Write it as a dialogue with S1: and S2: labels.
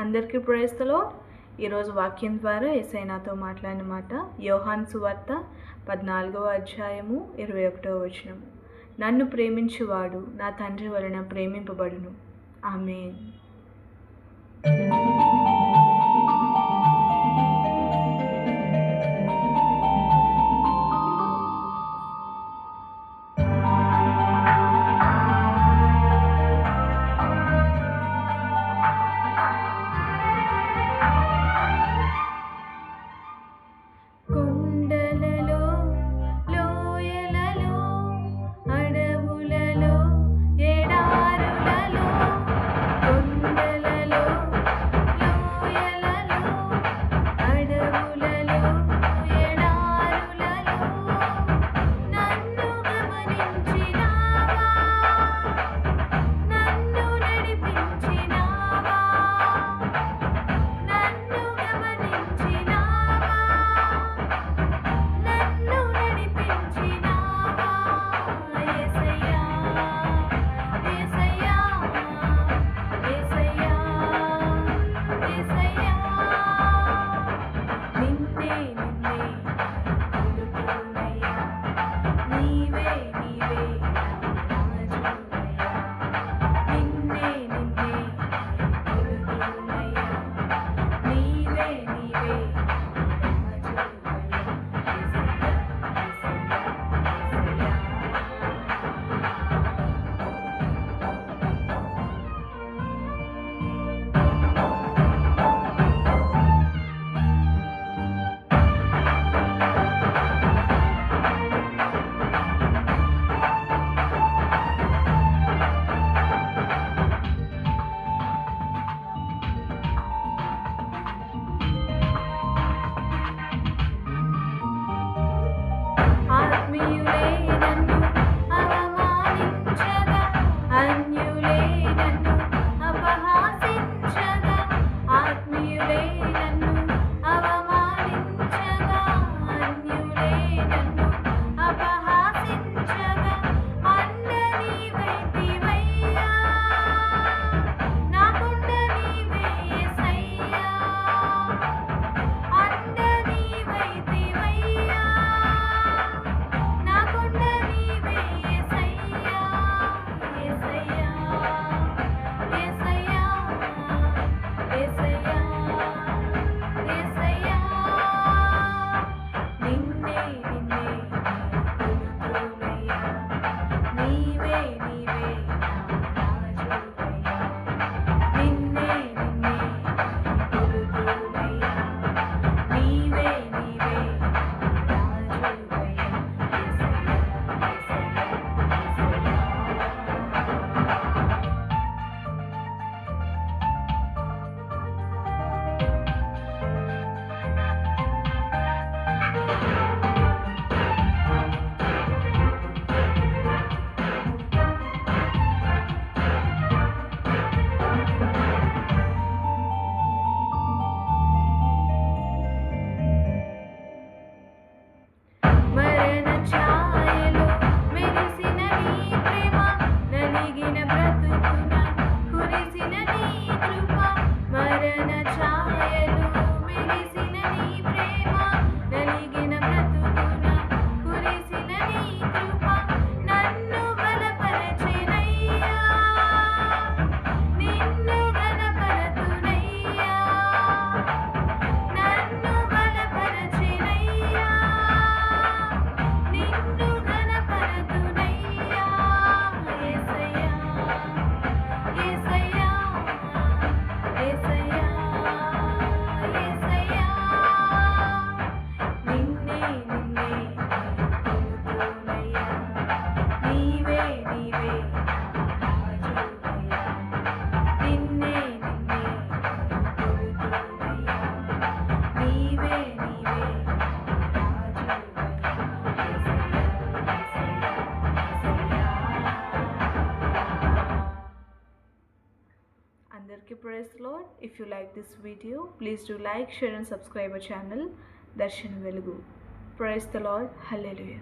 S1: అందరికీ praise the lord. ఈరోజు వాక్యం ద్వారా యేసయ్య నాతో మాట్లాడిన మాట యోహాను సువార్త 14వ అధ్యాయము 21వ వచనము. నన్ను ప్రేమించువాడు నా తండ్రి వలన ప్రేమింపబడును. ఆమేన్. కొండలలో లోయలలో అడవులలో ఎడారులలో కొండలలో లోయలలో అడవులలో ఎడారులలో నన్ను గమనించినావా, నన్ను నడిపించినావా, నన్ను గమనించినావా, నన్ను నడిపించినావా. యేసయ్యా యేసయ్యా యేసయ్యా యేసయ్యా నిన్నే నిన్నే కొలుతున్నయ్యా, నీవే నీవే రాజువయ్యా, నిన్నే నిన్నే కొలుతున్నయ్యా, నీవే నీవే ఆత్మీయులే నన్ను అవమానించగా, అన్యులే నన్ను అపహాసించగా, ఆత్మీయులే నన్ను అవమానించగా, అన్యులే నన్ను అపహాసించగా, అండ నీవైతివయ్యా, నాకుండ నీవే యేసయ్యా, అండ నీవైతివయ్యా, నాకుండ నీవే యేసయ్యా, యేసయ్యా యేసయ్యా యేసయ్యా యేసయ్యా నిన్నే నిన్నే కొలుతున్నయ్యా, నీవే నీవే రాజువయ్యా, నిన్నే నిన్నే కొలుతున్నయ్యా, నీవే నీవే రాజువయ్యా. మరణ ఛాయలో మెరిసిన నీ ప్రేమ, నలిగిన బ్రతుకున కురిసిన నీ కృప. మరణ ఛాయలో మెరిసిన నీ ప్రేమ, నలిగిన బ్రతుకున కురిసిన నీ కృప. నన్ను బలపరచెనయ్యా, నిన్ను ఘనపరతునయ్యా, నన్ను బలపరచెనయ్యా, నిన్ను ఘనపరతునయ్యా. యేసయ్యా యేసయ్యా యేసయ్యా యేసయ్యా నిన్నే నిన్నే కొలుతున్నయ్యా, నీవే నీవే రాజువయ్యా, నిన్నే నిన్నే కొలుతున్నయ్యా, నీవే నీవే అందరికీ praise the Lord. If you like this video, please do like, share and subscribe our channel Darshan Velugu. Praise the Lord. Hallelujah.